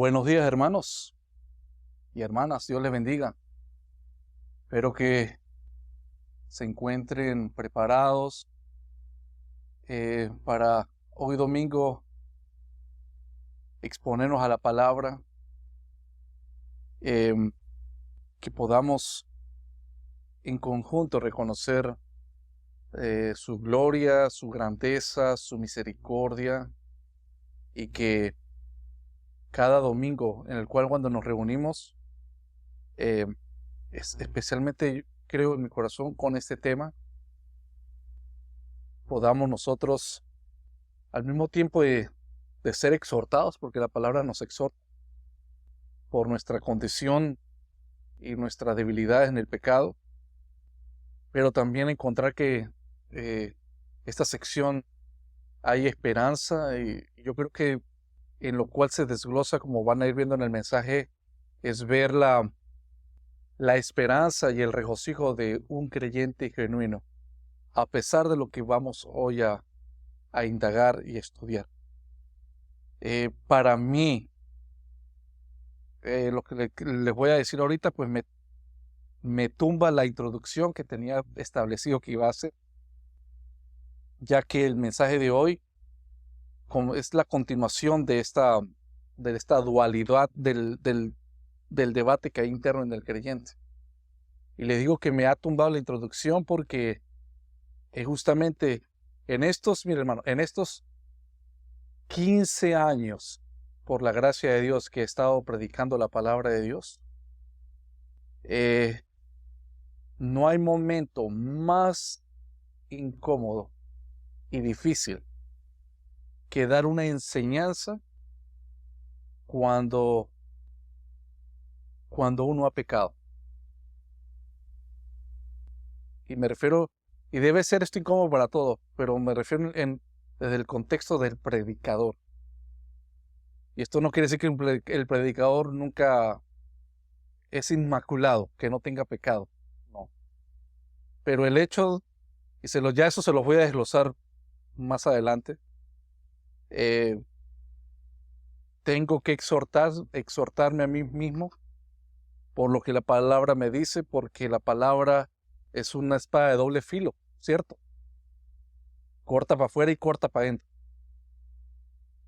Buenos días, hermanos y hermanas. Dios les bendiga. Espero que se encuentren preparados para hoy domingo exponernos a la palabra, em, que podamos en conjunto reconocer su gloria, su grandeza, su misericordia, y que cada domingo en el cual cuando nos reunimos, especialmente creo en mi corazón con este tema, podamos nosotros al mismo tiempo de ser exhortados, porque la palabra nos exhorta por nuestra condición y nuestras debilidades en el pecado, pero también encontrar que esta sección hay esperanza, y yo creo que en lo cual se desglosa, como van a ir viendo en el mensaje, es ver la esperanza y el regocijo de un creyente genuino, a pesar de lo que vamos hoy a indagar y estudiar. Para mí, lo que les voy a decir ahorita, pues me tumba la introducción que tenía establecido que iba a hacer, ya que el mensaje de hoy como es la continuación de esta dualidad del debate que hay interno en el creyente. Y le digo que me ha tumbado la introducción porque justamente mire hermano, en estos 15 años, por la gracia de Dios, que he estado predicando la palabra de Dios, no hay momento más incómodo y difícil que dar una enseñanza cuando uno ha pecado. Y me refiero, y debe ser esto incómodo para todos, pero me refiero desde el contexto del predicador. Y esto no quiere decir que el predicador nunca es inmaculado, que no tenga pecado. No. Pero el hecho, ya eso se los voy a desglosar más adelante, tengo que exhortarme a mí mismo por lo que la palabra me dice, porque la palabra es una espada de doble filo, ¿cierto? Corta para afuera y corta para adentro.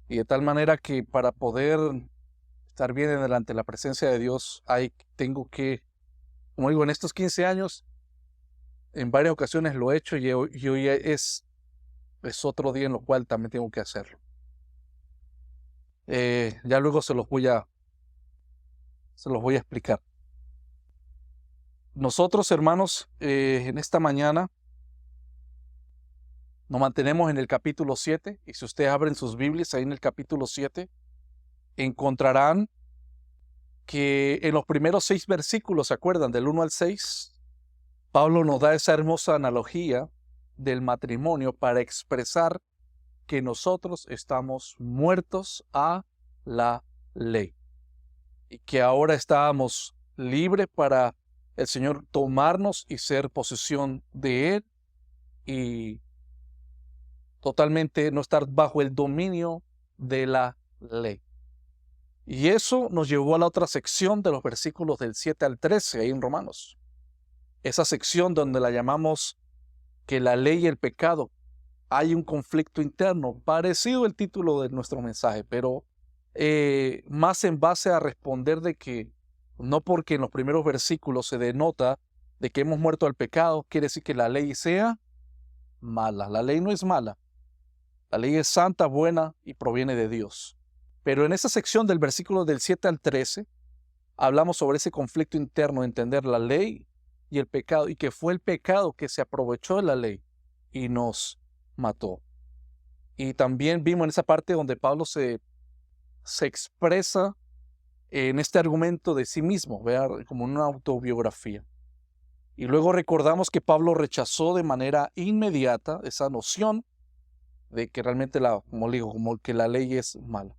Y de tal manera que para poder estar bien delante de la presencia de Dios, tengo que, como digo, en estos 15 años, en varias ocasiones lo he hecho, y hoy es otro día en lo cual también tengo que hacerlo. Ya luego se los voy a explicar. Nosotros, hermanos, en esta mañana nos mantenemos en el capítulo 7, y si ustedes abren sus Biblias ahí en el capítulo 7, encontrarán que en los primeros 6 versículos, ¿se acuerdan? Del 1 al 6, Pablo nos da esa hermosa analogía del matrimonio para expresar que nosotros estamos muertos a la ley y que ahora estábamos libres para el Señor tomarnos y ser posesión de Él, y totalmente no estar bajo el dominio de la ley. Y eso nos llevó a la otra sección de los versículos del 7 al 13, ahí en Romanos. Esa sección donde la llamamos que la ley y el pecado, hay un conflicto interno, parecido al título de nuestro mensaje, pero más en base a responder de que no porque en los primeros versículos se denota de que hemos muerto al pecado, quiere decir que la ley sea mala. La ley no es mala. La ley es santa, buena y proviene de Dios. Pero en esa sección del versículo del 7 al 13, hablamos sobre ese conflicto interno, entender la ley y el pecado, y que fue el pecado que se aprovechó de la ley y nos mató. Y también vimos en esa parte donde Pablo se expresa en este argumento de sí mismo, ¿verdad? Como una autobiografía. Y luego recordamos que Pablo rechazó de manera inmediata esa noción de que realmente como que la ley es mala.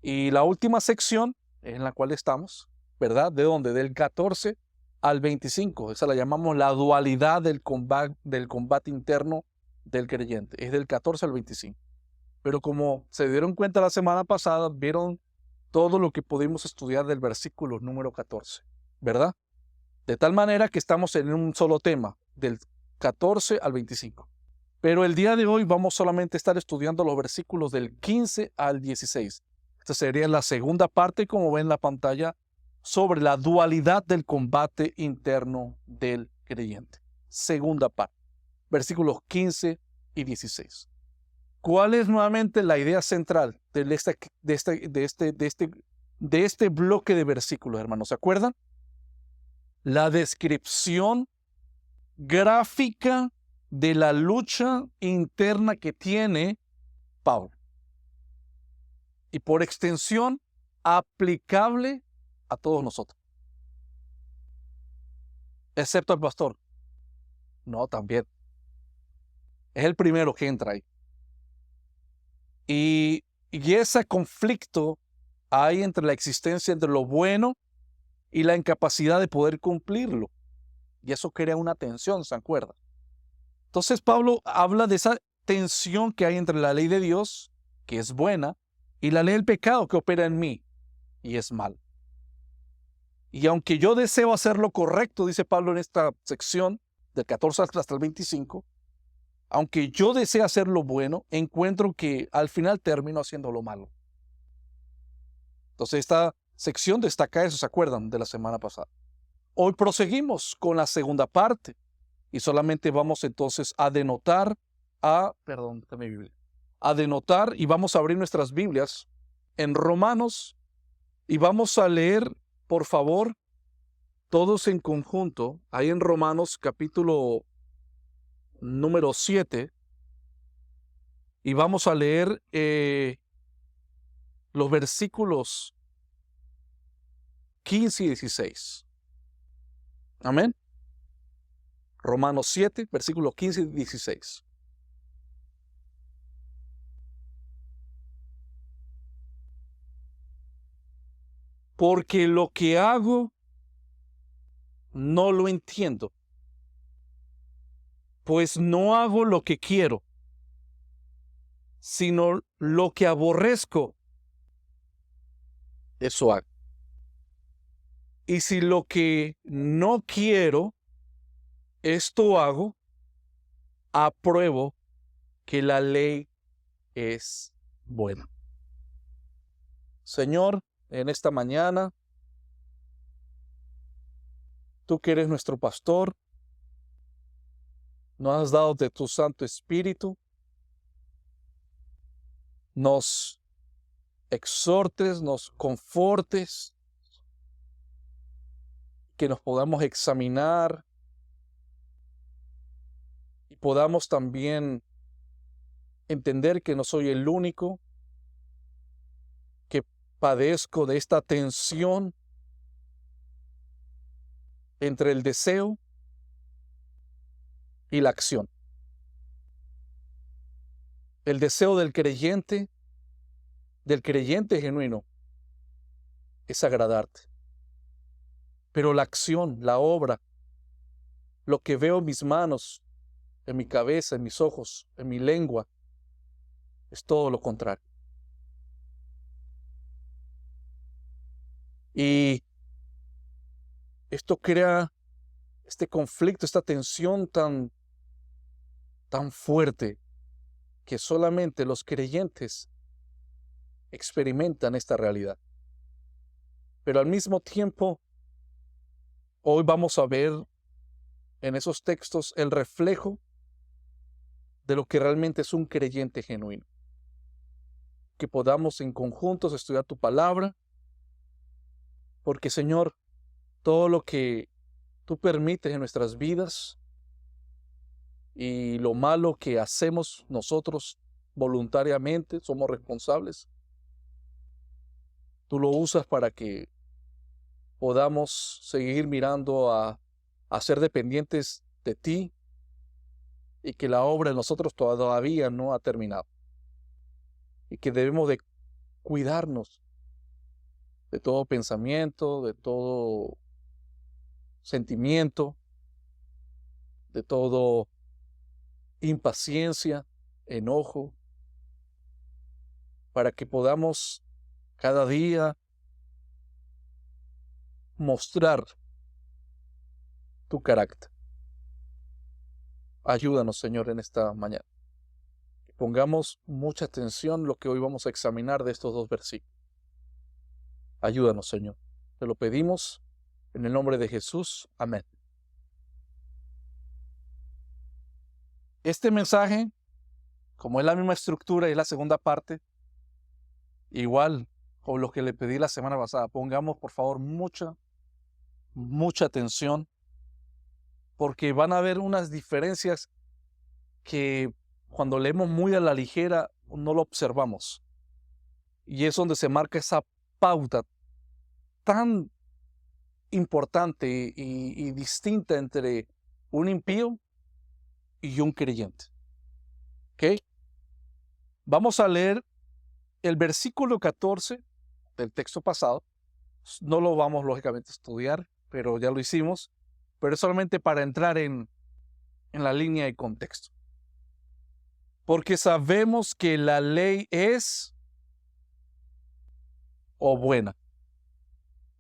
Y la última sección en la cual estamos, ¿verdad? ¿De dónde? Del 14 al 25. Esa la llamamos la dualidad del combate interno del creyente. Es del 14 al 25. Pero como se dieron cuenta la semana pasada, vieron todo lo que pudimos estudiar del versículo número 14, ¿verdad? De tal manera que estamos en un solo tema, del 14 al 25. Pero el día de hoy vamos solamente a estar estudiando los versículos del 15 al 16. Esta sería la segunda parte, como ven en la pantalla, sobre la dualidad del combate interno del creyente. Segunda parte, versículos 15 y 16. ¿Cuál es nuevamente la idea central de este bloque de versículos, hermanos? ¿Se acuerdan? La descripción gráfica de la lucha interna que tiene Pablo. Y por extensión, aplicable a todos nosotros. Excepto al pastor. No, también. Es el primero que entra ahí. Y ese conflicto hay entre la existencia entre lo bueno y la incapacidad de poder cumplirlo. Y eso crea una tensión, ¿se acuerdan? Entonces Pablo habla de esa tensión que hay entre la ley de Dios, que es buena, y la ley del pecado que opera en mí, y es mal. Y aunque yo deseo hacer lo correcto, dice Pablo en esta sección, del 14 hasta el 25, aunque yo deseo hacer lo bueno, encuentro que al final termino haciendo lo malo. Entonces esta sección destaca eso, ¿se acuerdan? De la semana pasada. Hoy proseguimos con la segunda parte y solamente vamos entonces a denotar y vamos a abrir nuestras Biblias en Romanos y vamos a leer, por favor, todos en conjunto, ahí en Romanos capítulo número 7, y vamos a leer los versículos 15 y 16. Amén. Romanos 7, versículos 15 y 16. Porque lo que hago no lo entiendo, pues no hago lo que quiero, sino lo que aborrezco, eso hago. Y si lo que no quiero, esto hago, apruebo que la ley es buena. Señor, en esta mañana, tú que eres nuestro pastor, nos has dado de tu Santo Espíritu, nos exhortes, nos confortes, que nos podamos examinar y podamos también entender que no soy el único que padezco de esta tensión entre el deseo y la acción. El deseo del creyente genuino, es agradarte. Pero la acción, la obra, lo que veo en mis manos, en mi cabeza, en mis ojos, en mi lengua, es todo lo contrario. Y esto crea este conflicto, esta tensión tan fuerte que solamente los creyentes experimentan esta realidad. Pero al mismo tiempo, hoy vamos a ver en esos textos el reflejo de lo que realmente es un creyente genuino. Que podamos en conjuntos estudiar tu palabra, porque Señor, todo lo que tú permites en nuestras vidas y lo malo que hacemos nosotros voluntariamente, somos responsables, tú lo usas para que podamos seguir mirando a ser dependientes de ti y que la obra en nosotros todavía no ha terminado y que debemos de cuidarnos de todo pensamiento, de todo sentimiento, de todo impaciencia, enojo, para que podamos cada día mostrar tu carácter. Ayúdanos, Señor, en esta mañana. Pongamos mucha atención en lo que hoy vamos a examinar de estos dos versículos. Ayúdanos, Señor. Te lo pedimos en el nombre de Jesús. Amén. Este mensaje, como es la misma estructura y es la segunda parte, igual con lo que le pedí la semana pasada, pongamos por favor mucha atención, porque van a haber unas diferencias que cuando leemos muy a la ligera no lo observamos. Y es donde se marca esa pauta tan importante y distinta entre un impío y un creyente. ¿Ok? Vamos a leer el versículo 14 del texto pasado. No lo vamos lógicamente a estudiar, pero ya lo hicimos. Pero es solamente para entrar en la línea de contexto. Porque sabemos que la ley es o buena,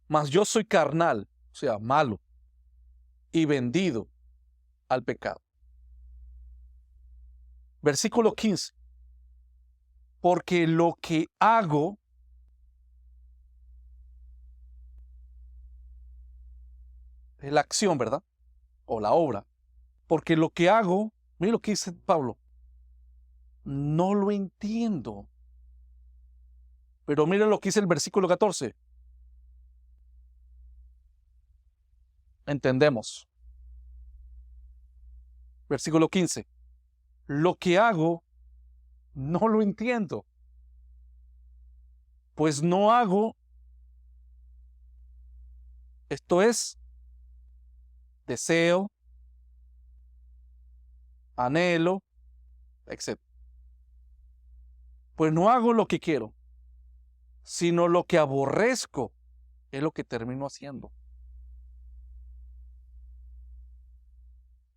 mas yo soy carnal, o sea, malo, y vendido al pecado. Versículo 15. Porque lo que hago es la acción, ¿verdad? O la obra. Porque lo que hago, mira lo que dice Pablo, no lo entiendo. Pero mira lo que dice el versículo 14. Entendemos. Versículo 15. Lo que hago, no lo entiendo. Pues no hago, esto es, deseo, anhelo, etc. Pues no hago lo que quiero, sino lo que aborrezco es lo que termino haciendo.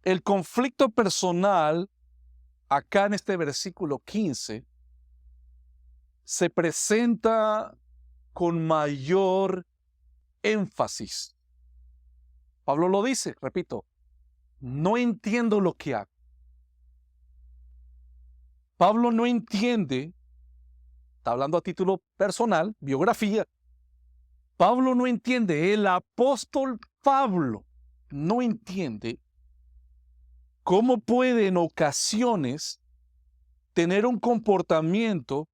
El conflicto personal, acá en este versículo 15, se presenta con mayor énfasis. Pablo lo dice, repito, no entiendo lo que hago. Pablo no entiende, está hablando a título personal, biografía. Pablo no entiende, el apóstol Pablo no entiende cómo puede en ocasiones tener un comportamiento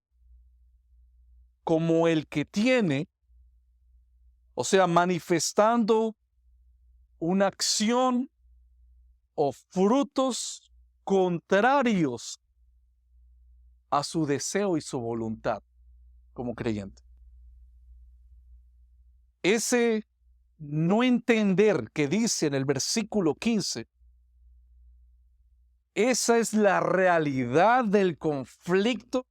como el que tiene, o sea, manifestando una acción o frutos contrarios a su deseo y su voluntad como creyente. Ese no entender que dice en el versículo 15, esa es la realidad del conflicto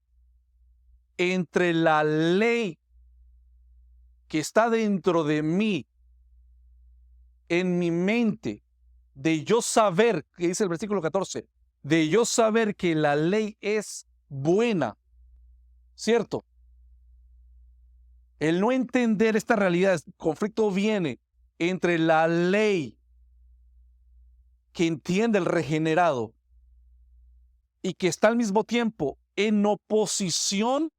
entre la ley que está dentro de mí, en mi mente, de yo saber, que dice el versículo 14, de yo saber que la ley es buena, ¿cierto? El no entender esta realidad, el conflicto viene entre la ley que entiende el regenerado y que está al mismo tiempo en oposición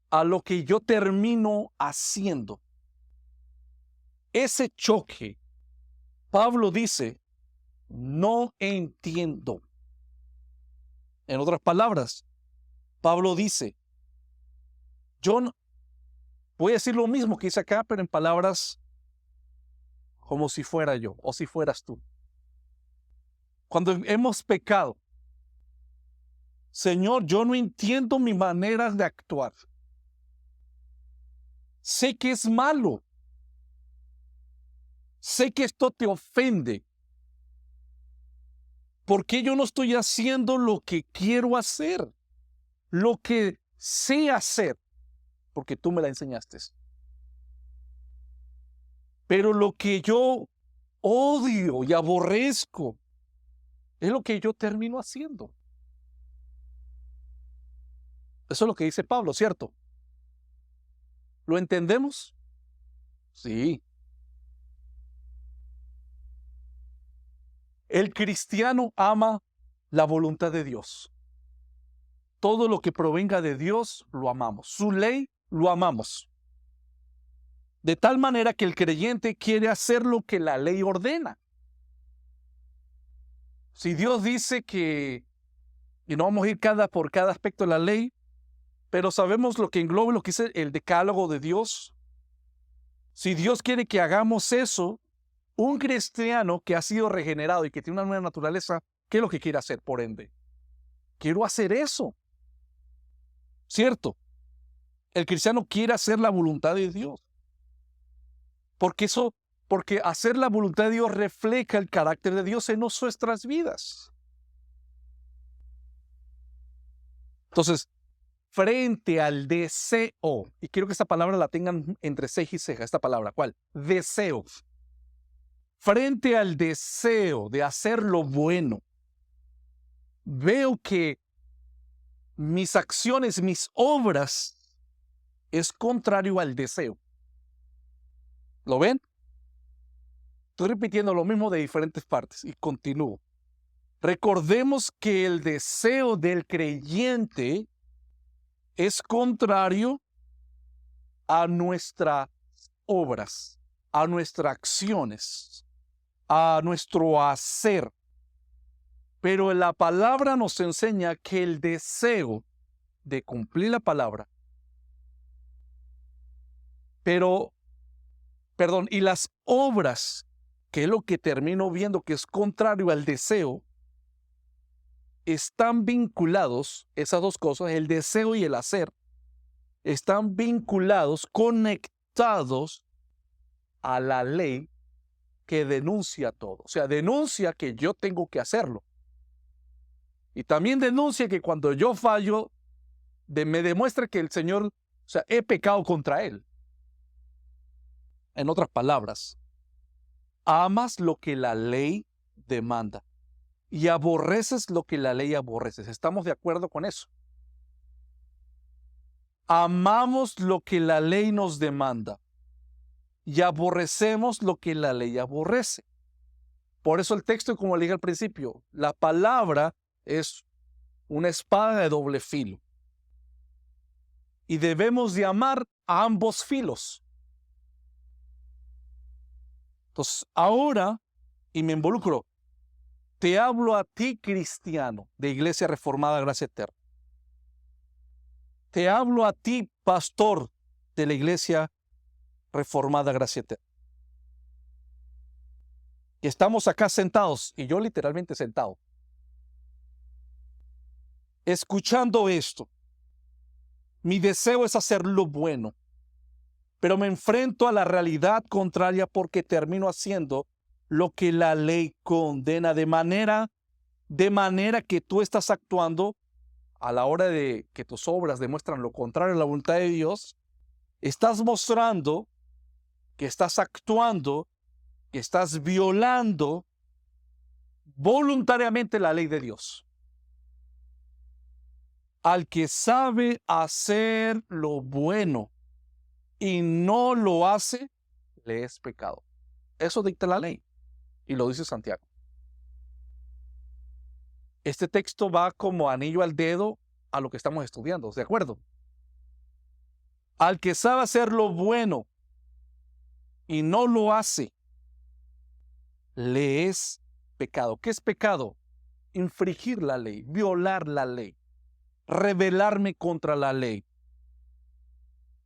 a lo que yo termino haciendo. Ese choque, Pablo dice, no entiendo. En otras palabras, Pablo dice, yo no, voy a decir lo mismo que dice acá, pero en palabras como si fuera yo o si fueras tú. Cuando hemos pecado, Señor, yo no entiendo mi manera de actuar. Sé que es malo. Sé que esto te ofende. ¿Por qué yo no estoy haciendo lo que quiero hacer? Lo que sé hacer, porque tú me la enseñaste. Pero lo que yo odio y aborrezco es lo que yo termino haciendo. Eso es lo que dice Pablo, ¿cierto? ¿Lo entendemos? Sí. El cristiano ama la voluntad de Dios. Todo lo que provenga de Dios lo amamos. Su ley lo amamos. De tal manera que el creyente quiere hacer lo que la ley ordena. Si Dios dice que, y no vamos a ir por cada aspecto de la ley, pero sabemos lo que engloba lo que dice el decálogo de Dios. Si Dios quiere que hagamos eso, un cristiano que ha sido regenerado y que tiene una nueva naturaleza, ¿qué es lo que quiere hacer? Por ende, quiero hacer eso. ¿Cierto? El cristiano quiere hacer la voluntad de Dios. Porque hacer la voluntad de Dios refleja el carácter de Dios en nuestras vidas. Entonces, frente al deseo, y quiero que esta palabra la tengan entre ceja y ceja, esta palabra, ¿cuál? Deseo. Frente al deseo de hacer lo bueno, veo que mis acciones, mis obras, es contrario al deseo. ¿Lo ven? Estoy repitiendo lo mismo de diferentes partes y continúo. Recordemos que el deseo del creyente es contrario a nuestras obras, a nuestras acciones, a nuestro hacer. Pero la palabra nos enseña que el deseo de cumplir la palabra, y las obras, que es lo que termino viendo que es contrario al deseo, están vinculados, esas dos cosas, el deseo y el hacer, están vinculados, conectados a la ley que denuncia todo. O sea, denuncia que yo tengo que hacerlo. Y también denuncia que cuando yo fallo, me demuestra que el Señor, he pecado contra Él. En otras palabras, amas lo que la ley demanda y aborreces lo que la ley aborrece. ¿Estamos de acuerdo con eso? Amamos lo que la ley nos demanda y aborrecemos lo que la ley aborrece. Por eso el texto, como le dije al principio, la palabra es una espada de doble filo. Y debemos de amar a ambos filos. Entonces, ahora, y me involucro, te hablo a ti, cristiano, de Iglesia Reformada Gracia Eterna. Te hablo a ti, pastor de la Iglesia Reformada Gracia Eterna. Y estamos acá sentados, y yo literalmente sentado, escuchando esto. Mi deseo es hacer lo bueno, pero me enfrento a la realidad contraria porque termino haciendo lo que la ley condena, de manera que tú estás actuando a la hora de que tus obras demuestran lo contrario a la voluntad de Dios. Estás mostrando que estás actuando, que estás violando voluntariamente la ley de Dios. Al que sabe hacer lo bueno y no lo hace, le es pecado. Eso dicta la ley y lo dice Santiago. Este texto va como anillo al dedo a lo que estamos estudiando, ¿de acuerdo? Al que sabe hacer lo bueno y no lo hace, le es pecado. ¿Qué es pecado? Infringir la ley, violar la ley, rebelarme contra la ley,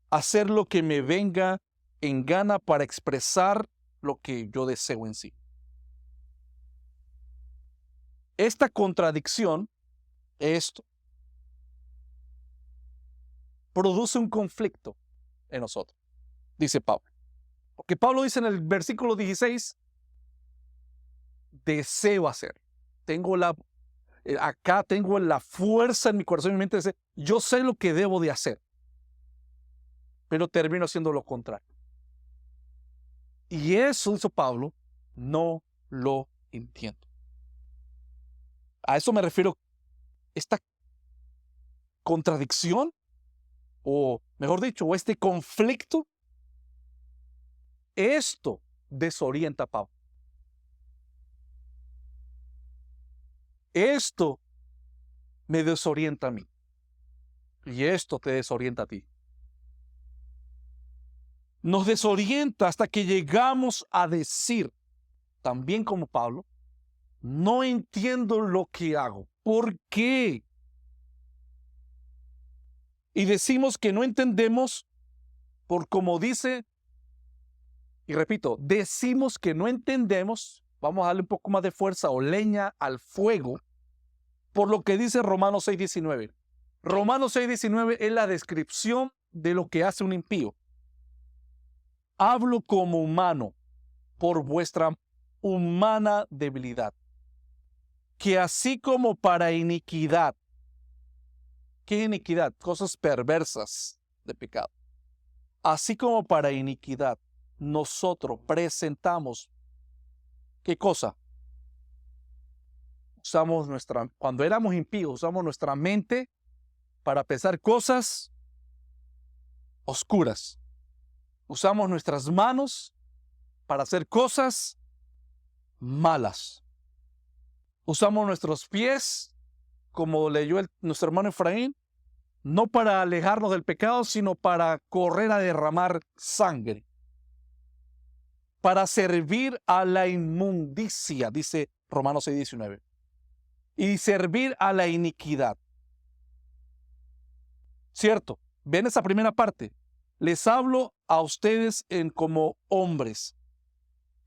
hacer lo que me venga en gana para expresar lo que yo deseo en sí. Esta contradicción, esto, produce un conflicto en nosotros, dice Pablo. Porque Pablo dice en el versículo 16, deseo hacer. Acá tengo la fuerza en mi corazón y mi mente de decir, yo sé lo que debo de hacer, pero termino haciendo lo contrario. Y eso, dice Pablo, no lo entiendo. A eso me refiero, esta contradicción, o mejor dicho, este conflicto, esto desorienta a Pablo. Esto me desorienta a mí y esto te desorienta a ti. Nos desorienta hasta que llegamos a decir, también como Pablo, no entiendo lo que hago. ¿Por qué? Y decimos que no entendemos por como dice, y repito, decimos que no entendemos, vamos a darle un poco más de fuerza o leña al fuego, por lo que dice Romanos 6:19. Romanos 6:19 es la descripción de lo que hace un impío. Hablo como humano por vuestra humana debilidad, que así como para iniquidad, ¿qué iniquidad? Cosas perversas de pecado. Así como para iniquidad, nosotros presentamos, ¿qué cosa? Cuando éramos impíos, usamos nuestra mente para pensar cosas oscuras. Usamos nuestras manos para hacer cosas malas. Usamos nuestros pies, como leyó nuestro hermano Efraín, no para alejarnos del pecado, sino para correr a derramar sangre, para servir a la inmundicia, dice Romanos 6:19, y servir a la iniquidad. ¿Cierto? ¿Ven esa primera parte? Les hablo a ustedes como hombres,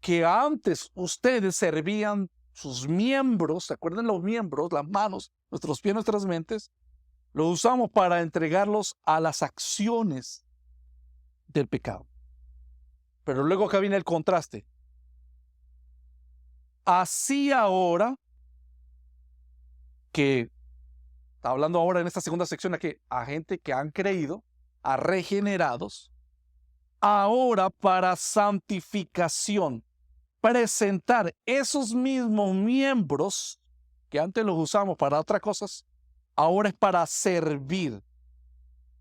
que antes ustedes servían sus miembros, ¿se acuerdan los miembros, las manos, nuestros pies, nuestras mentes? Los usamos para entregarlos a las acciones del pecado. Pero luego acá viene el contraste. Así ahora, que está hablando ahora en esta segunda sección a gente que han creído, a regenerados, ahora para santificación, presentar esos mismos miembros que antes los usamos para otras cosas, ahora es para servir,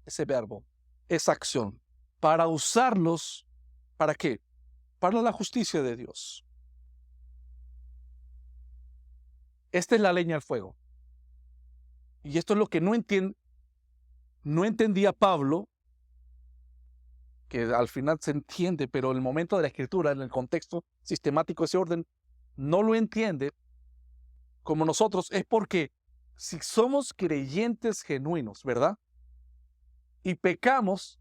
ese verbo, esa acción, para usarlos, ¿para qué? Para la justicia de Dios. Esta es la leña al fuego. Y esto es lo que no entendía Pablo, que al final se entiende, pero en el momento de la escritura, en el contexto sistemático de ese orden, no lo entiende como nosotros. Es porque si somos creyentes genuinos, ¿verdad? Y pecamos,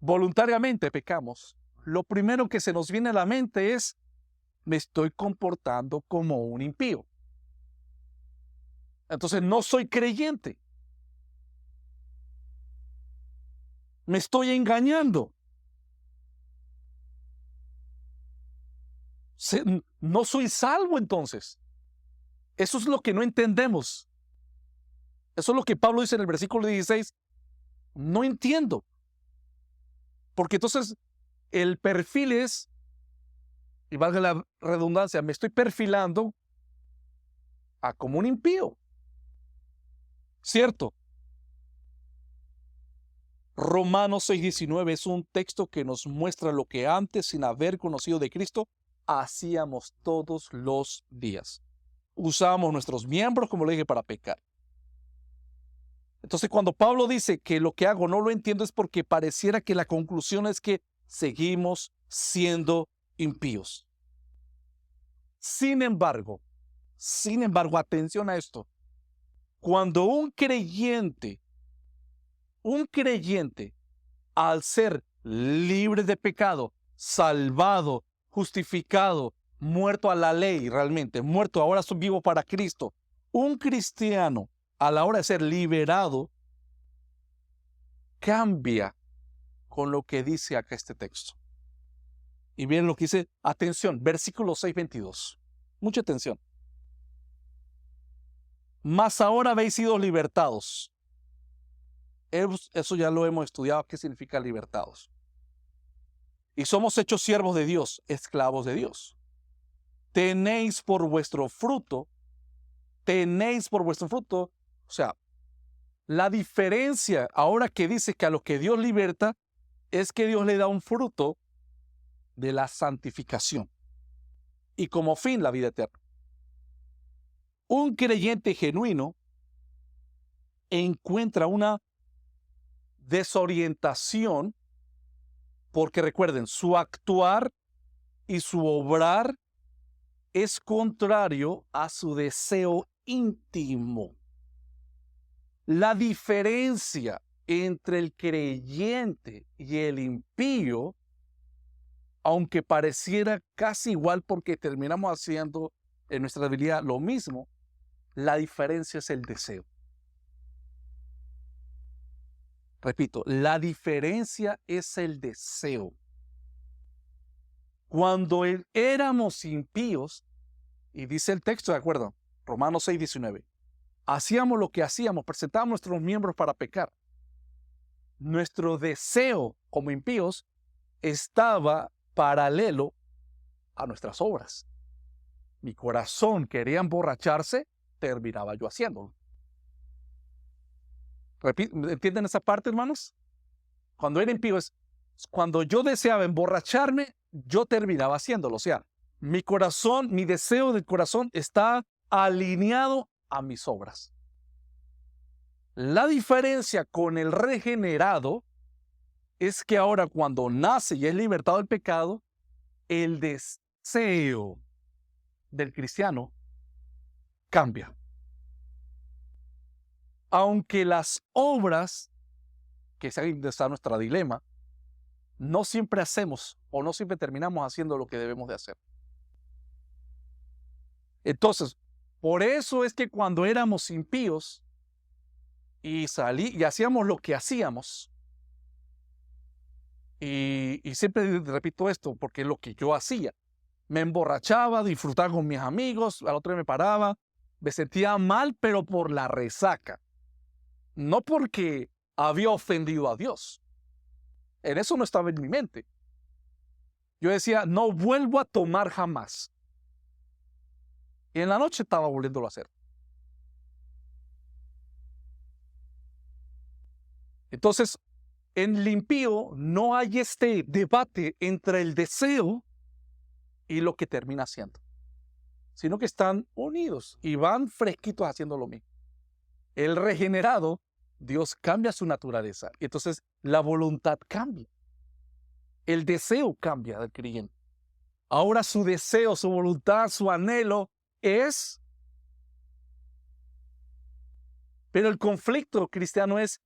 voluntariamente pecamos, lo primero que se nos viene a la mente es, me estoy comportando como un impío. Entonces no soy creyente. Me estoy engañando. No soy salvo entonces. Eso es lo que no entendemos. Eso es lo que Pablo dice en el versículo 16. No entiendo. Porque entonces el perfil es, y valga la redundancia, me estoy perfilando a como un impío. ¿Cierto? Romanos 6:19 es un texto que nos muestra lo que antes, sin haber conocido de Cristo, hacíamos todos los días. Usábamos nuestros miembros, como le dije, para pecar. Entonces, cuando Pablo dice que lo que hago no lo entiendo, es porque pareciera que la conclusión es que seguimos siendo impíos. Sin embargo, atención a esto. Cuando un creyente, al ser libre de pecado, salvado, justificado, muerto a la ley realmente, muerto, ahora soy vivo para Cristo, un cristiano a la hora de ser liberado, cambia con lo que dice acá este texto. Y miren lo que dice, atención, versículo 6:22. Mucha atención. Mas ahora habéis sido libertados. Eso ya lo hemos estudiado, qué significa libertados. Y somos hechos siervos de Dios, esclavos de Dios. Tenéis por vuestro fruto, o sea, la diferencia ahora que dice que a lo que Dios liberta es que Dios le da un fruto de la santificación y como fin la vida eterna. Un creyente genuino encuentra una desorientación porque recuerden, su actuar y su obrar es contrario a su deseo íntimo. La diferencia entre el creyente y el impío, aunque pareciera casi igual porque terminamos haciendo en nuestra habilidad lo mismo, la diferencia es el deseo. Repito, la diferencia es el deseo. Cuando éramos impíos, y dice el texto, ¿de acuerdo? Romanos 6:19. Hacíamos lo que hacíamos, presentábamos nuestros miembros para pecar. Nuestro deseo como impíos estaba paralelo a nuestras obras. Mi corazón quería emborracharse, terminaba yo haciéndolo. ¿Entienden esa parte, hermanos? Cuando era impío es cuando yo deseaba emborracharme, yo terminaba haciéndolo. O sea, mi corazón, mi deseo del corazón está alineado a mis obras. La diferencia con el regenerado es que ahora cuando nace y es libertado del pecado, el deseo del cristiano cambia. Aunque las obras, que está nuestro dilema, no siempre hacemos o no siempre terminamos haciendo lo que debemos de hacer. Entonces, por eso es que cuando éramos impíos y hacíamos lo que hacíamos, y siempre repito esto porque es lo que yo hacía, me emborrachaba, disfrutaba con mis amigos, al otro día me paraba, me sentía mal, pero por la resaca, no porque había ofendido a Dios. En eso no estaba en mi mente. Yo decía, no vuelvo a tomar jamás. Y en la noche estaba volviéndolo a hacer. Entonces, en el impío no hay este debate entre el deseo y lo que termina haciendo, sino que están unidos y van fresquitos haciendo lo mismo. El regenerado, Dios cambia su naturaleza y entonces la voluntad cambia. El deseo cambia del creyente. Ahora su deseo, su voluntad, su anhelo es... Pero el conflicto cristiano es,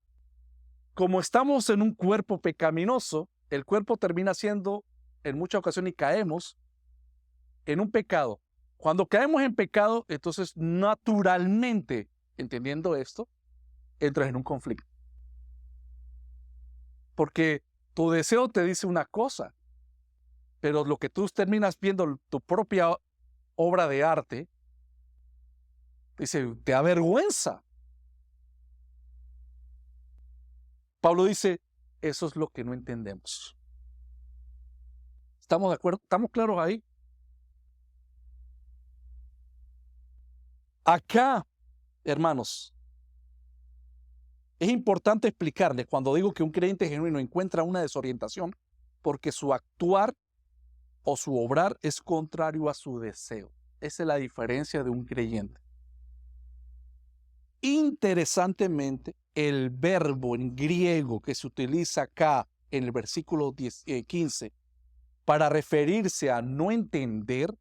como estamos en un cuerpo pecaminoso, el cuerpo termina siendo, en muchas ocasiones, y caemos en un pecado. Cuando caemos en pecado, entonces naturalmente, entendiendo esto, entras en un conflicto. Porque tu deseo te dice una cosa, pero lo que tú terminas viendo, tu propia obra de arte, dice, te avergüenza. Pablo dice, eso es lo que no entendemos. ¿Estamos de acuerdo? ¿Estamos claros ahí? Acá, hermanos, es importante explicarles cuando digo que un creyente genuino encuentra una desorientación porque su actuar o su obrar es contrario a su deseo. Esa es la diferencia de un creyente. Interesantemente, el verbo en griego que se utiliza acá en el versículo 15 para referirse a no entender,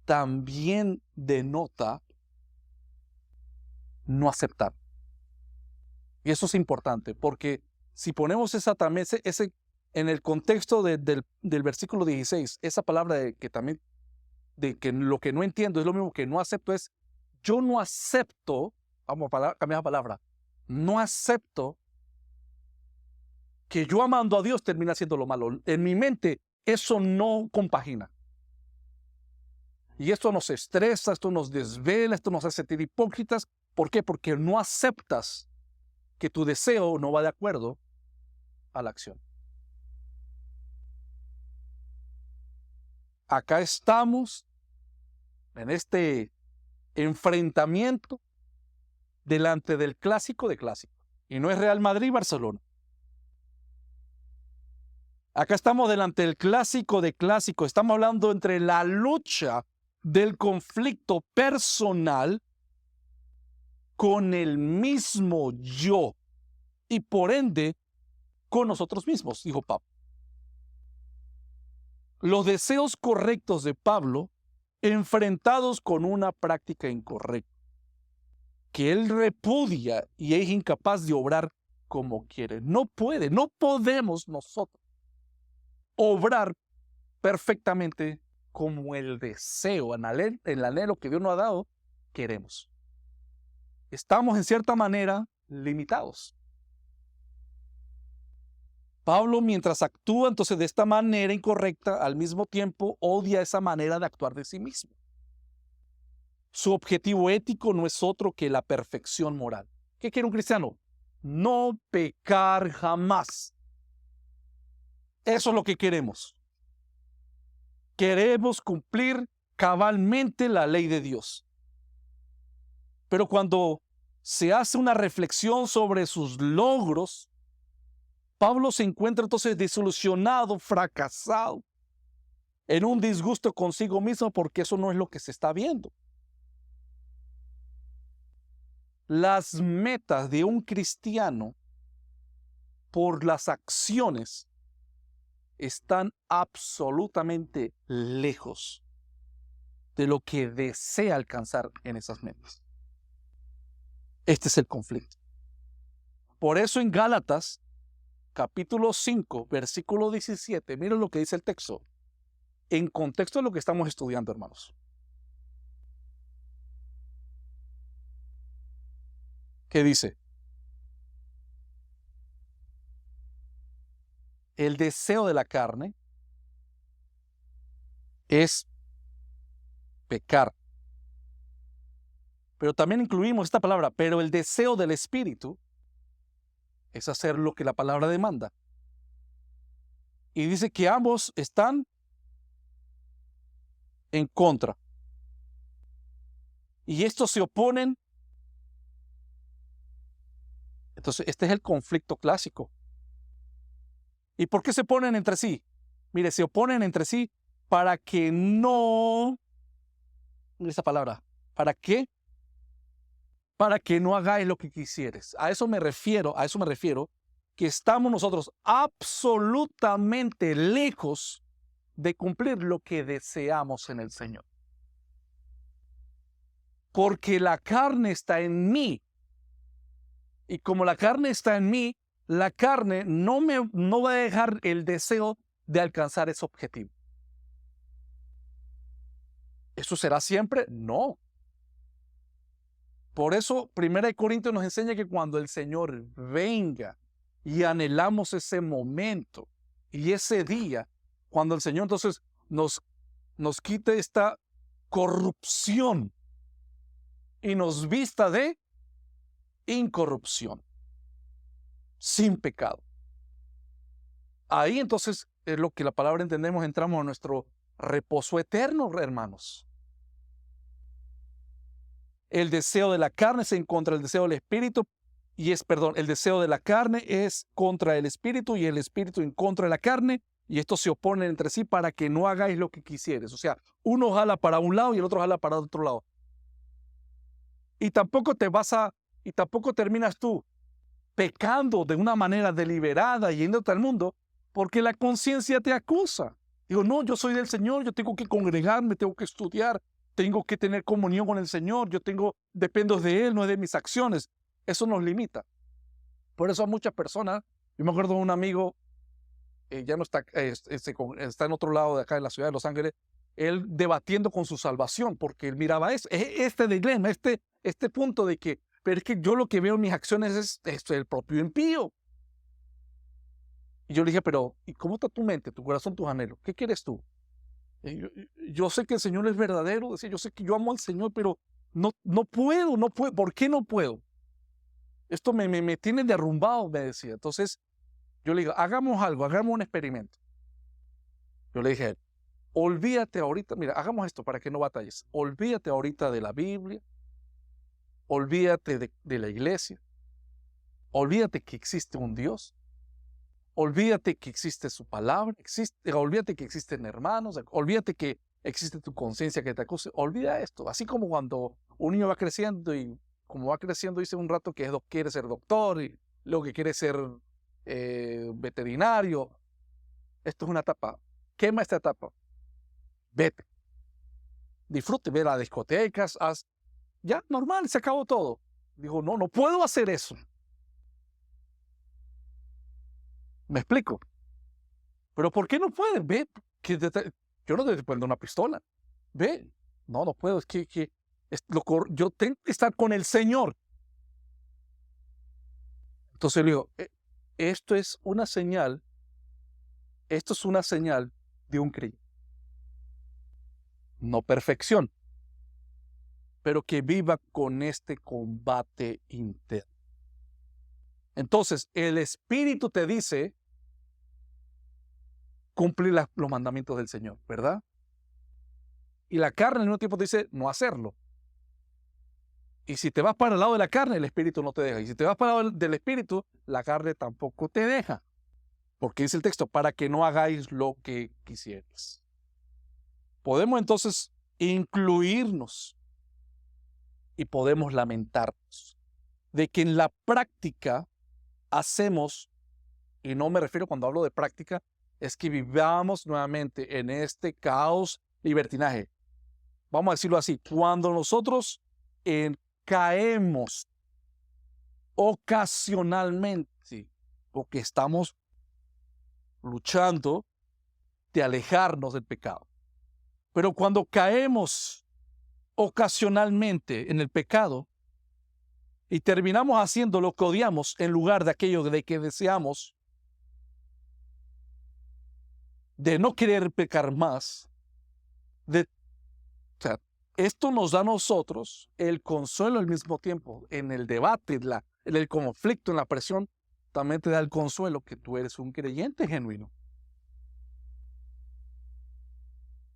también denota no aceptar. Y eso es importante, porque si ponemos ese en el contexto del versículo 16, esa palabra de que lo que no entiendo es lo mismo que no acepto, es yo no acepto, vamos a cambiar la palabra, no acepto que yo amando a Dios termine haciendo lo malo. En mi mente eso no compagina. Y esto nos estresa, esto nos desvela, esto nos hace sentir hipócritas. ¿Por qué? Porque no aceptas que tu deseo no va de acuerdo a la acción. Acá estamos en este enfrentamiento delante del clásico de clásicos. Y no es Real Madrid-Barcelona. Acá estamos delante del clásico de clásicos. Estamos hablando entre la lucha del conflicto personal con el mismo yo y por ende con nosotros mismos, dijo Pablo. Los deseos correctos de Pablo enfrentados con una práctica incorrecta, que él repudia y es incapaz de obrar como quiere. No podemos nosotros obrar perfectamente como el deseo, el anhelo que Dios nos ha dado, queremos. Estamos en cierta manera limitados. Pablo, mientras actúa entonces de esta manera incorrecta, al mismo tiempo odia esa manera de actuar de sí mismo. Su objetivo ético no es otro que la perfección moral. ¿Qué quiere un cristiano? No pecar jamás. Eso es lo que queremos. Queremos cumplir cabalmente la ley de Dios. Pero cuando se hace una reflexión sobre sus logros, Pablo se encuentra entonces desilusionado, fracasado, en un disgusto consigo mismo porque eso no es lo que se está viendo. Las metas de un cristiano por las acciones están absolutamente lejos de lo que desea alcanzar en esas metas. Este es el conflicto. Por eso en Gálatas, capítulo 5, versículo 17, miren lo que dice el texto, en contexto de lo que estamos estudiando, hermanos. ¿Qué dice? El deseo de la carne es pecar. Pero también incluimos esta palabra, pero el deseo del espíritu es hacer lo que la palabra demanda. Y dice que ambos están en contra. Y estos se oponen. Entonces, este es el conflicto clásico. ¿Y por qué se oponen entre sí? Mire, se oponen entre sí para que no... Mire esa palabra. ¿Para qué? Para que no hagáis lo que quisieres. A eso me refiero, que estamos nosotros absolutamente lejos de cumplir lo que deseamos en el Señor. Porque la carne está en mí. Y como la carne está en mí, la carne no va a dejar el deseo de alcanzar ese objetivo. ¿Eso será siempre? No. Por eso 1 Corintios nos enseña que cuando el Señor venga y anhelamos ese momento y ese día, cuando el Señor entonces nos quite esta corrupción y nos vista de incorrupción, sin pecado. Ahí entonces es lo que la palabra entendemos, entramos a nuestro reposo eterno, hermanos. El deseo de la carne es en contra del deseo del espíritu el deseo de la carne es contra el espíritu y el espíritu en contra de la carne, y estos se oponen entre sí para que no hagáis lo que quisieres. O sea, uno jala para un lado y el otro jala para otro lado. Y tampoco terminas tú pecando de una manera deliberada y yéndote al mundo, porque la conciencia te acusa. Digo, no, yo soy del Señor, yo tengo que congregarme, tengo que estudiar, tengo que tener comunión con el Señor, dependo de Él, no de mis acciones. Eso nos limita. Por eso a muchas personas, yo me acuerdo de un amigo, ya no está, está en otro lado de acá, en la ciudad de Los Ángeles, él debatiendo con su salvación, porque él miraba este dilema, este punto de que, pero es que yo lo que veo en mis acciones es el propio impío. Y yo le dije, pero ¿y cómo está tu mente, tu corazón, tus anhelos? ¿Qué quieres tú? Yo sé que el Señor es verdadero, decía, yo sé que yo amo al Señor, pero no puedo. ¿Por qué no puedo? Esto me tiene derrumbado, me decía. Entonces, yo le digo, hagamos algo, hagamos un experimento. Yo le dije a él, olvídate ahorita, mira, hagamos esto para que no batalles. Olvídate ahorita de la Biblia, olvídate de la iglesia, olvídate que existe un Dios, olvídate que existe su palabra, olvídate que existen hermanos, olvídate que existe tu conciencia que te acuse. Olvida esto. Así como cuando un niño va creciendo y como va creciendo dice un rato que quiere ser doctor y luego que quiere ser veterinario. Esto es una etapa. Quema esta etapa. Vete. Disfrute, ve a las discotecas, ya, normal, se acabó todo. Digo, no, no puedo hacer eso. ¿Me explico? Pero ¿por qué no puedes? Ve, yo no te prendo una pistola. Ve, no, no puedo, es que yo tengo que estar con el Señor. Entonces le digo, esto es una señal de un creyente. No perfección, pero que viva con este combate interno. Entonces, el Espíritu te dice cumplir los mandamientos del Señor, ¿verdad? Y la carne al mismo tiempo te dice no hacerlo. Y si te vas para el lado de la carne, el Espíritu no te deja. Y si te vas para el lado del Espíritu, la carne tampoco te deja. Porque dice el texto, para que no hagáis lo que quisierais. Podemos entonces incluirnos y podemos lamentarnos de que en la práctica hacemos, y no me refiero cuando hablo de práctica, es que vivamos nuevamente en este caos, libertinaje. Vamos a decirlo así, cuando nosotros caemos ocasionalmente, porque estamos luchando de alejarnos del pecado. Pero cuando caemos ocasionalmente en el pecado y terminamos haciendo lo que odiamos en lugar de aquello de que deseamos, de no querer pecar más, esto nos da a nosotros el consuelo al mismo tiempo. En el debate, en el conflicto, en la presión, también te da el consuelo que tú eres un creyente genuino.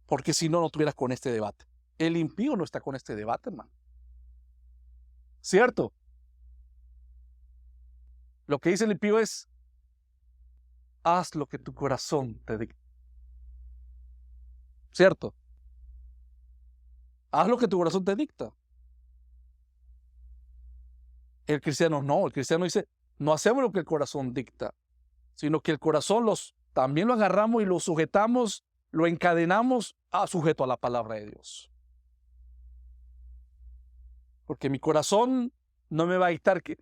Porque si no, no estuvieras con este debate. El impío no está con este debate, hermano. ¿Cierto? Lo que dice el impío es, haz lo que tu corazón te dicta. ¿Cierto? Haz lo que tu corazón te dicta. El cristiano no, el cristiano dice, no hacemos lo que el corazón dicta, sino que el corazón también lo agarramos y lo sujetamos, lo encadenamos sujeto a la palabra de Dios. Porque mi corazón no me va a dictar que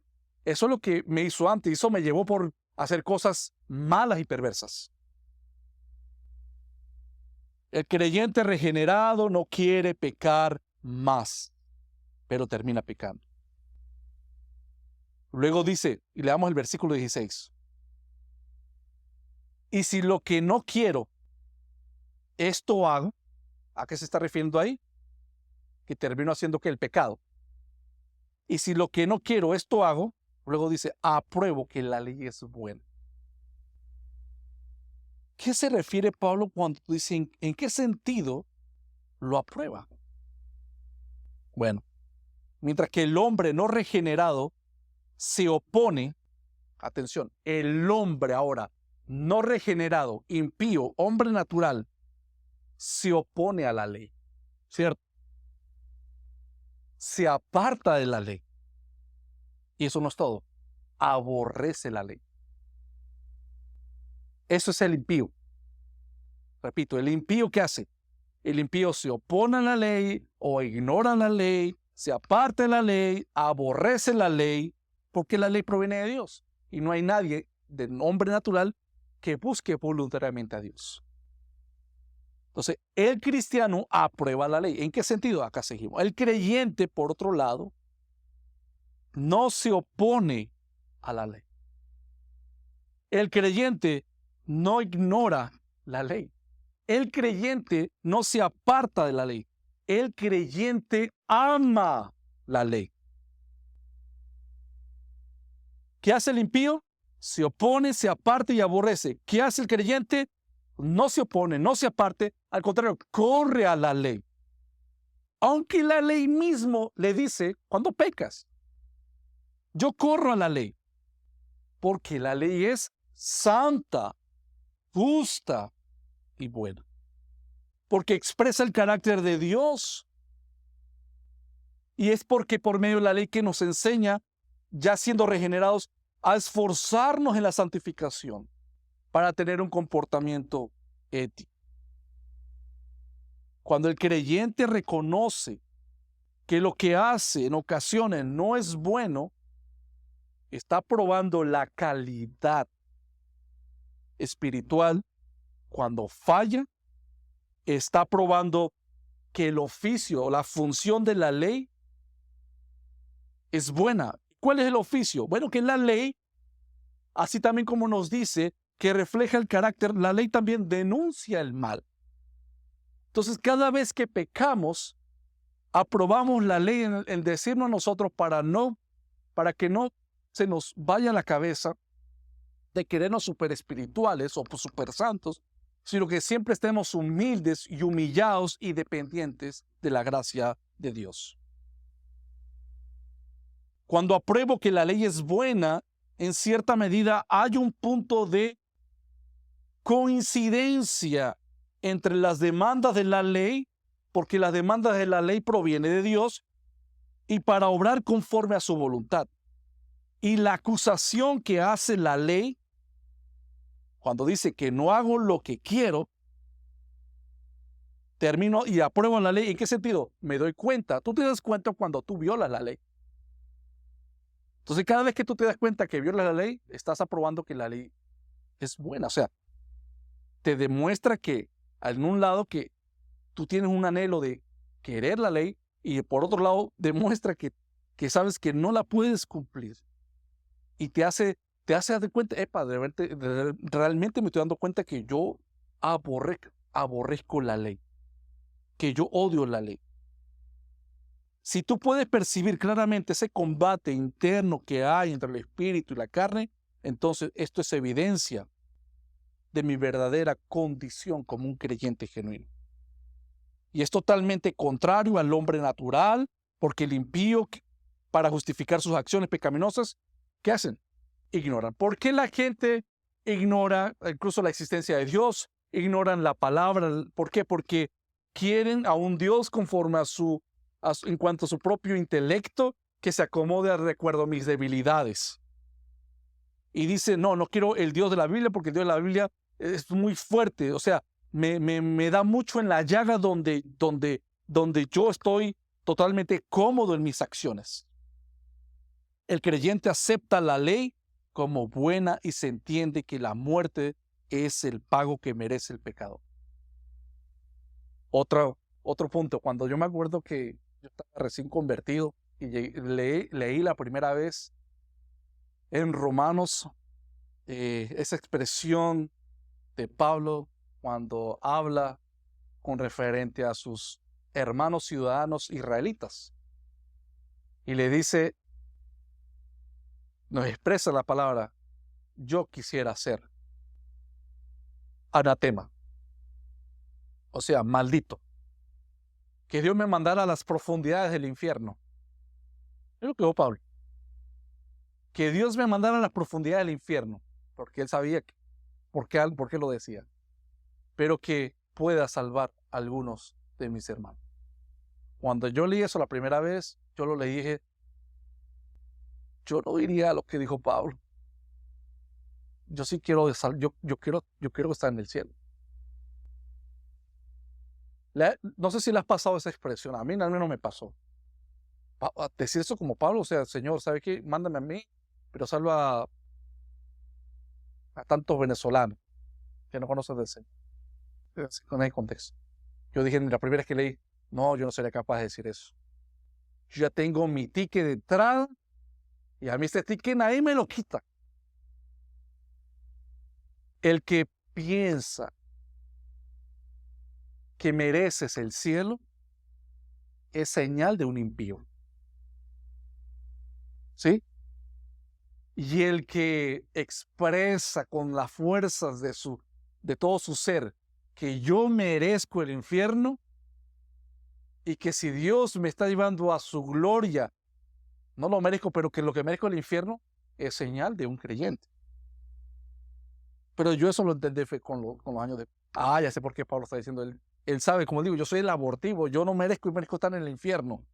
eso es lo que me hizo antes, eso me llevó por hacer cosas malas y perversas. El creyente regenerado no quiere pecar más, pero termina pecando. Luego dice, y leamos el versículo 16. Y si lo que no quiero, esto hago, ¿a qué se está refiriendo ahí? Que termino haciendo que el pecado. Y si lo que no quiero, esto hago, luego dice, apruebo que la ley es buena. ¿Qué se refiere Pablo cuando dice en qué sentido lo aprueba? Bueno, mientras que el hombre no regenerado se opone, atención, el hombre ahora no regenerado, impío, hombre natural, se opone a la ley, ¿cierto? Se aparta de la ley. Y eso no es todo, aborrece la ley. Eso es el impío. Repito, el impío, ¿qué hace? El impío se opone a la ley o ignora la ley, se aparta de la ley, aborrece la ley, porque la ley proviene de Dios. Y no hay nadie de hombre natural que busque voluntariamente a Dios. Entonces, el cristiano aprueba la ley. ¿En qué sentido? Acá seguimos. El creyente, por otro lado, no se opone a la ley. El creyente no ignora la ley. El creyente no se aparta de la ley. El creyente ama la ley. ¿Qué hace el impío? Se opone, se aparta y aborrece. ¿Qué hace el creyente? No se opone, no se aparte, al contrario, corre a la ley. Aunque la ley mismo le dice, cuando pecas, yo corro a la ley, porque la ley es santa, justa y buena. porque expresa el carácter de Dios. Y es porque por medio de la ley que nos enseña, ya siendo regenerados, a esforzarnos en la santificación para tener un comportamiento ético. Cuando el creyente reconoce que lo que hace en ocasiones no es bueno, está probando la calidad espiritual. Cuando falla, está probando que el oficio o la función de la ley es buena. ¿Cuál es el oficio? Bueno, que la ley, así también como nos dice que refleja el carácter, la ley también denuncia el mal. Entonces, cada vez que pecamos, aprobamos la ley en decirnos a nosotros para que no se nos vaya la cabeza de querernos super espirituales o super santos, sino que siempre estemos humildes y humillados y dependientes de la gracia de Dios. Cuando apruebo que la ley es buena, en cierta medida hay un punto de coincidencia entre las demandas de la ley, porque las demandas de la ley provienen de Dios, y para obrar conforme a su voluntad. Y la acusación que hace la ley, cuando dice que no hago lo que quiero, termino y apruebo la ley. ¿En qué sentido? Me doy cuenta. Tú te das cuenta cuando tú violas la ley. Entonces, cada vez que tú te das cuenta que violas la ley, estás aprobando que la ley es buena. O sea, te demuestra que, en un lado, que tú tienes un anhelo de querer la ley, y por otro lado, demuestra que sabes que no la puedes cumplir. Y te hace dar cuenta, realmente me estoy dando cuenta que yo aborrezco la ley, que yo odio la ley. Si tú puedes percibir claramente ese combate interno que hay entre el espíritu y la carne, entonces esto es evidencia de mi verdadera condición como un creyente genuino. Y es totalmente contrario al hombre natural, porque el impío, para justificar sus acciones pecaminosas, ¿qué hacen? Ignoran. ¿Por qué la gente ignora incluso la existencia de Dios? Ignoran la palabra. ¿Por qué? Porque quieren a un Dios conforme en cuanto a su propio intelecto, que se acomode al recuerdo de mis debilidades. Y dice, no quiero el Dios de la Biblia, porque el Dios de la Biblia es muy fuerte. O sea, me da mucho en la llaga donde yo estoy totalmente cómodo en mis acciones. El creyente acepta la ley como buena y se entiende que la muerte es el pago que merece el pecado. Otro punto, cuando yo me acuerdo que yo estaba recién convertido y leí la primera vez en Romanos esa expresión de Pablo cuando habla con referente a sus hermanos ciudadanos israelitas. Y le dice, nos expresa la palabra, yo quisiera ser anatema, o sea, maldito, que Dios me mandara a las profundidades del infierno. Es lo que dijo Pablo. Que Dios me mandara a las profundidades del infierno, porque él sabía por qué lo decía, pero que pueda salvar a algunos de mis hermanos. Cuando yo leí eso la primera vez, yo lo leí y dije, yo no diría lo que dijo Pablo. Yo sí quiero, yo quiero estar en el cielo. No sé si le has pasado esa expresión, a mí al menos me pasó. Decir eso como Pablo, o sea, Señor, ¿sabe qué? Mándame a mí, pero salva a tantos venezolanos que no conocen del Señor. Con ese contexto. Yo dije, la primera vez que leí, no, yo no sería capaz de decir eso. Yo ya tengo mi ticket de entrada y a mí este ticket nadie me lo quita. El que piensa que mereces el cielo es señal de un impío. ¿Sí? Y el que expresa con las fuerzas de todo su ser que yo merezco el infierno y que si Dios me está llevando a su gloria, no lo merezco, pero que lo que merezco el infierno es señal de un creyente. Pero yo eso lo entendí con los años ya sé por qué Pablo está diciendo, Él sabe, como digo, yo soy el abortivo, yo no merezco estar en el infierno.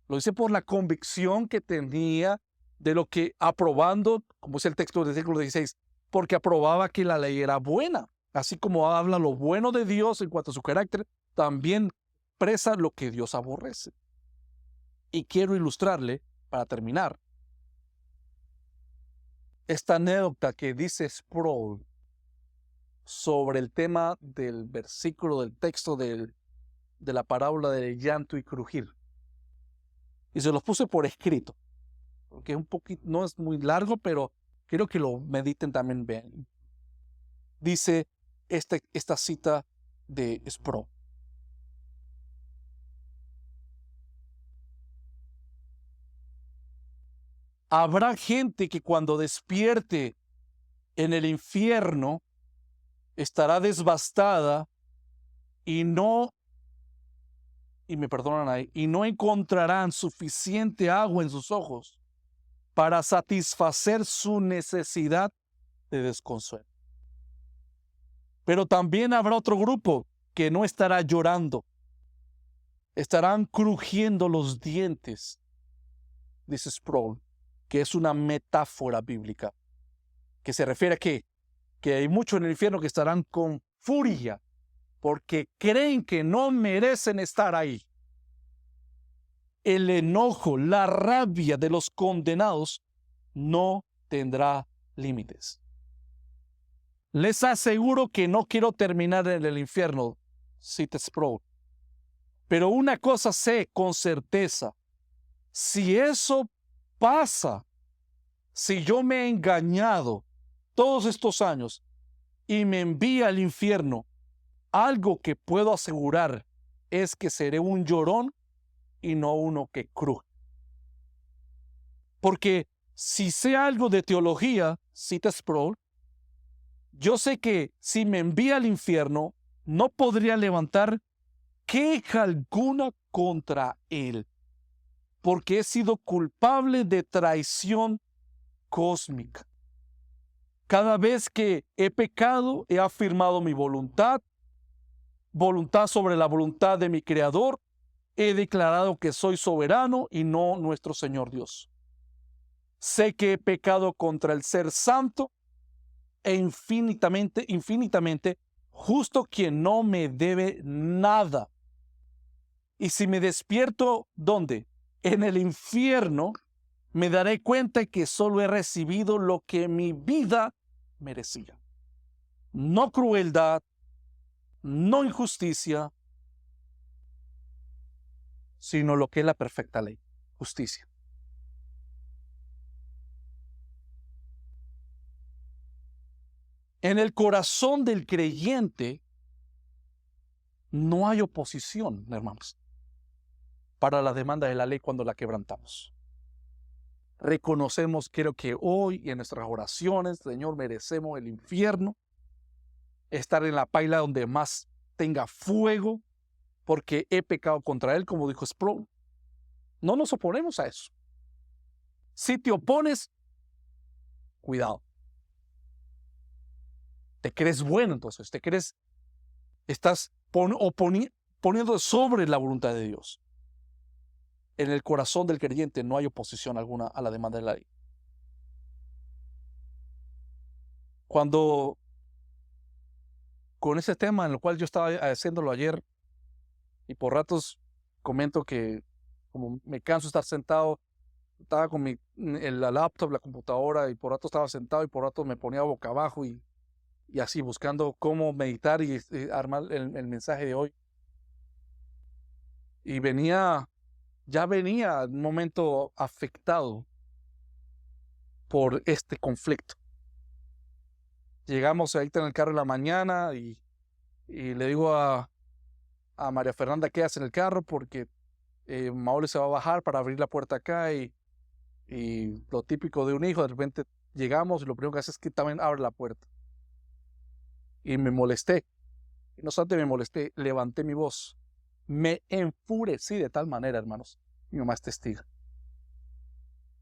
Lo dice por la convicción que tenía de lo que aprobando, como es el texto del versículo 16, porque aprobaba que la ley era buena. Así como habla lo bueno de Dios en cuanto a su carácter, también expresa lo que Dios aborrece. Y quiero ilustrarle, para terminar, esta anécdota que dice Sproul sobre el tema del versículo del texto de la parábola del llanto y crujir. Y se los puse por escrito, porque es un poquito, no es muy largo, pero quiero que lo mediten también. Vean. Dice esta cita de Sproul. Habrá gente que cuando despierte en el infierno estará devastada y me perdonan ahí, y no encontrarán suficiente agua en sus ojos para satisfacer su necesidad de desconsuelo. Pero también habrá otro grupo que no estará llorando, estarán crujiendo los dientes, dice Sproul, que es una metáfora bíblica, que se refiere a que hay muchos en el infierno que estarán con furia porque creen que no merecen estar ahí. El enojo, la rabia de los condenados no tendrá límites. Les aseguro que no quiero terminar en el infierno, cita Sproul. Pero una cosa sé con certeza, si eso pasa, si yo me he engañado todos estos años y me envía al infierno, algo que puedo asegurar es que seré un llorón y no uno que cruje. Porque si sé algo de teología, cita Sproul, yo sé que si me envía al infierno, no podría levantar queja alguna contra él, porque he sido culpable de traición cósmica. Cada vez que he pecado, he afirmado mi voluntad sobre la voluntad de mi Creador. He declarado que soy soberano y no nuestro Señor Dios. Sé que he pecado contra el Ser Santo e infinitamente justo, quien no me debe nada. Y si me despierto, ¿dónde? En el infierno, me daré cuenta que solo he recibido lo que mi vida merecía. No crueldad, no injusticia, sino lo que es la perfecta ley, justicia. En el corazón del creyente no hay oposición, hermanos, para la demanda de la ley cuando la quebrantamos. Reconocemos, creo que hoy y en nuestras oraciones, Señor, merecemos el infierno, estar en la paila donde más tenga fuego, porque he pecado contra Él, como dijo Sproul. No nos oponemos a eso. Si te opones, cuidado. Te crees bueno, entonces, estás poniendo sobre la voluntad de Dios. En el corazón del creyente no hay oposición alguna a la demanda de la ley. Cuando, con ese tema en el cual yo estaba haciéndolo ayer, y por ratos comento que como me canso de estar sentado, estaba con la laptop, la computadora, y por rato estaba sentado y por rato me ponía boca abajo y así buscando cómo meditar y armar el mensaje de hoy. Y ya venía un momento afectado por este conflicto. Llegamos ahorita en el carro en la mañana y le digo a María Fernanda qué hace en el carro porque Maule se va a bajar para abrir la puerta acá y lo típico de un hijo, de repente llegamos y lo primero que hace es que también abre la puerta. Y me molesté. Y no solamente me molesté, levanté mi voz. Me enfurecí de tal manera, hermanos. Mi mamá es testigo.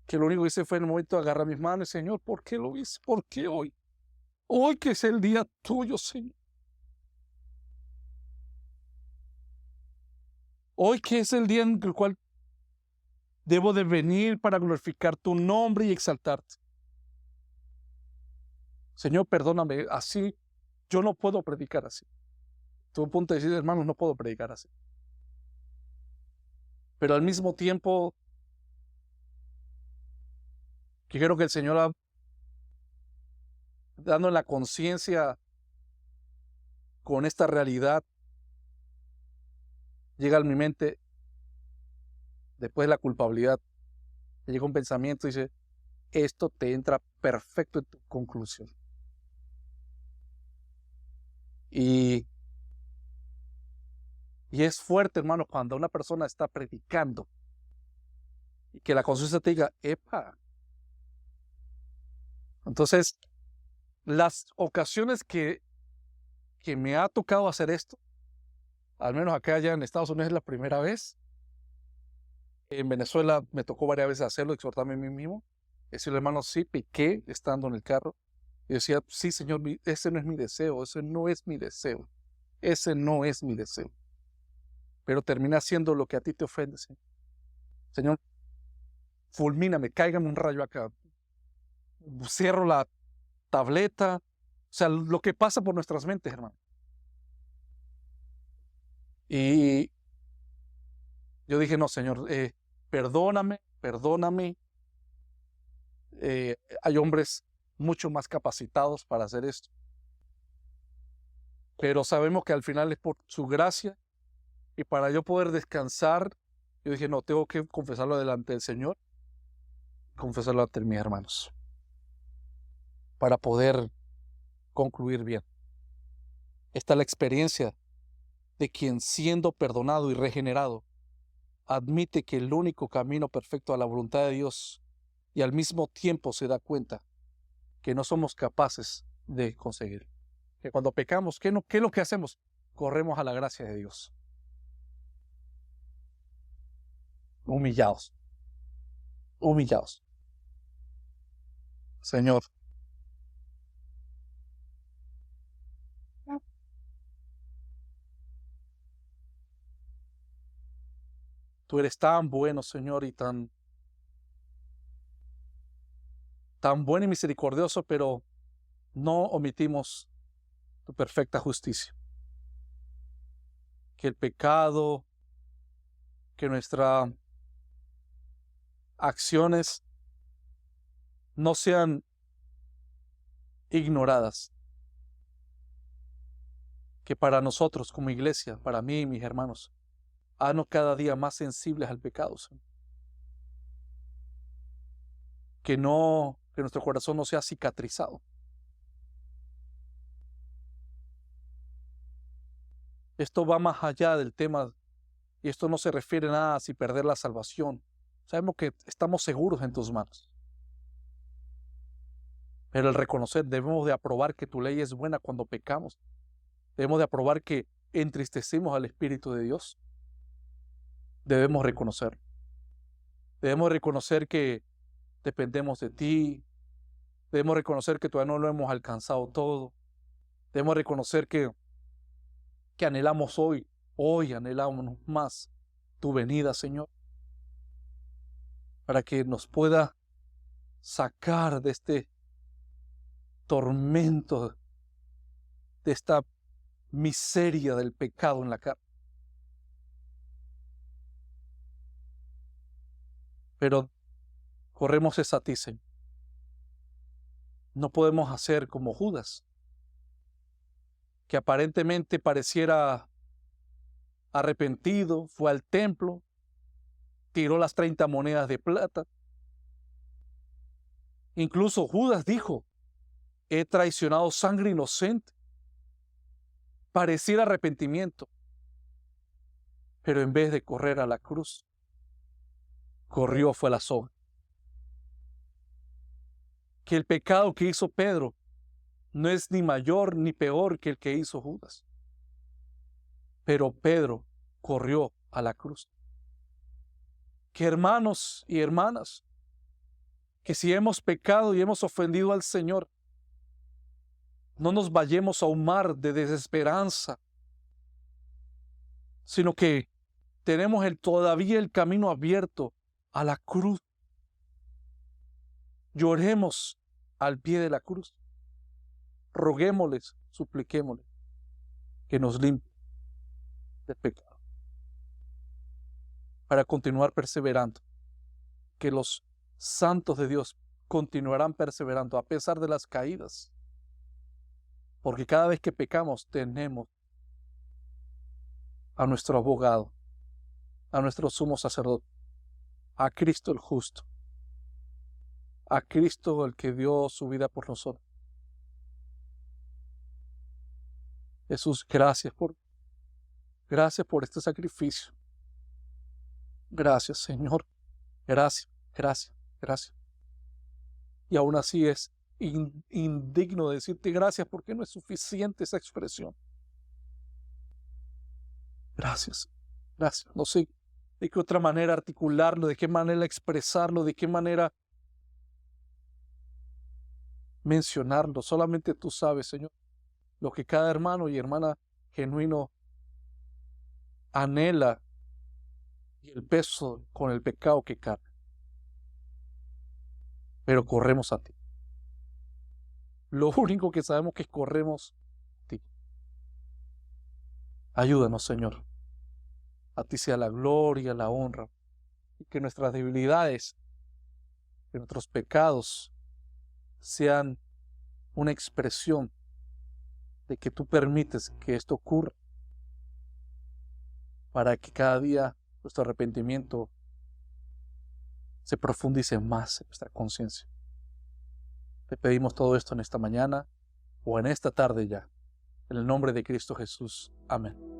Que lo único que hice fue en el momento agarrar mis manos y Señor, ¿por qué lo hice? ¿Por qué hoy? Hoy que es el día tuyo, Señor. Hoy que es el día en el cual debo de venir para glorificar tu nombre y exaltarte. Señor, perdóname, así yo no puedo predicar así. Tuve un punto de decir, hermanos, no puedo predicar así. Pero al mismo tiempo, que quiero que el Señor, dando la conciencia con esta realidad, llega a mi mente, después de la culpabilidad, llega un pensamiento y dice, esto te entra perfecto en tu conclusión. Y es fuerte, hermano, cuando una persona está predicando y que la conciencia te diga, epa. Entonces, las ocasiones que me ha tocado hacer esto, al menos acá allá en Estados Unidos es la primera vez. En Venezuela me tocó varias veces hacerlo, exhortarme a mí mismo. Decirle, hermano, sí, piqué estando en el carro. Y decía, sí, Señor, ese no es mi deseo, ese no es mi deseo, ese no es mi deseo. Pero termina haciendo lo que a ti te ofende, Señor. Señor, fulmíname, cáigame un rayo acá. Cierro la tableta. O sea, lo que pasa por nuestras mentes, hermano. Y yo dije, no, Señor, perdóname. Hay hombres mucho más capacitados para hacer esto. Pero sabemos que al final es por su gracia. Y para yo poder descansar, yo dije, no, tengo que confesarlo delante del Señor, confesarlo ante mis hermanos, para poder concluir bien. Esta es la experiencia de quien, siendo perdonado y regenerado, admite que el único camino perfecto a la voluntad de Dios y al mismo tiempo se da cuenta que no somos capaces de conseguir. Que cuando pecamos, ¿qué es lo que hacemos? Corremos a la gracia de Dios. Humillados. Señor, tú eres tan bueno, Señor, y tan bueno y misericordioso, pero no omitimos tu perfecta justicia. Que el pecado, que nuestras acciones no sean ignoradas. Que para nosotros como iglesia, para mí y mis hermanos, haznos cada día más sensibles al pecado, Señor. Que nuestro corazón no sea cicatrizado. Esto va más allá del tema, y esto no se refiere a nada a si perder la salvación. Sabemos que estamos seguros en tus manos. Pero el reconocer, debemos de aprobar que tu ley es buena cuando pecamos. Debemos de aprobar que entristecimos al Espíritu de Dios. Debemos reconocer. Debemos reconocer que dependemos de ti. Debemos reconocer que todavía no lo hemos alcanzado todo. Debemos reconocer que anhelamos hoy anhelamos más tu venida, Señor, para que nos pueda sacar de este tormento, de esta miseria del pecado en la carne. Pero corremos a ti, Señor. No podemos hacer como Judas, que aparentemente pareciera arrepentido, fue al templo, tiró las 30 monedas de plata. Incluso Judas dijo, he traicionado sangre inocente. Pareciera arrepentimiento, pero en vez de correr a la cruz, corrió fue a la soga. Que el pecado que hizo Pedro no es ni mayor ni peor que el que hizo Judas. Pero Pedro corrió a la cruz. Que hermanos y hermanas, que si hemos pecado y hemos ofendido al Señor, no nos vayamos a un mar de desesperanza, sino que tenemos todavía el camino abierto a la cruz. Lloremos al pie de la cruz. Roguémosles, supliquémosles que nos limpie del pecado, para continuar perseverando, que los santos de Dios continuarán perseverando a pesar de las caídas, porque cada vez que pecamos tenemos a nuestro abogado, a nuestro sumo sacerdote, a Cristo el justo, a Cristo el que dio su vida por nosotros. Jesús, gracias por este sacrificio. Gracias, Señor. Gracias, gracias, gracias. Y aún así es indigno de decirte gracias porque no es suficiente esa expresión. Gracias, gracias. No sé de qué otra manera articularlo, de qué manera expresarlo, de qué manera mencionarlo. Solamente tú sabes, Señor, lo que cada hermano y hermana genuino anhela y el peso con el pecado que carga. Pero corremos a ti. Lo único que sabemos que corremos a ti. Ayúdanos, Señor. A ti sea la gloria, la honra. Y que nuestras debilidades, que nuestros pecados sean una expresión de que tú permites que esto ocurra, para que cada día nuestro arrepentimiento se profundice más en nuestra conciencia. Te pedimos todo esto en esta mañana o en esta tarde ya. En el nombre de Cristo Jesús. Amén.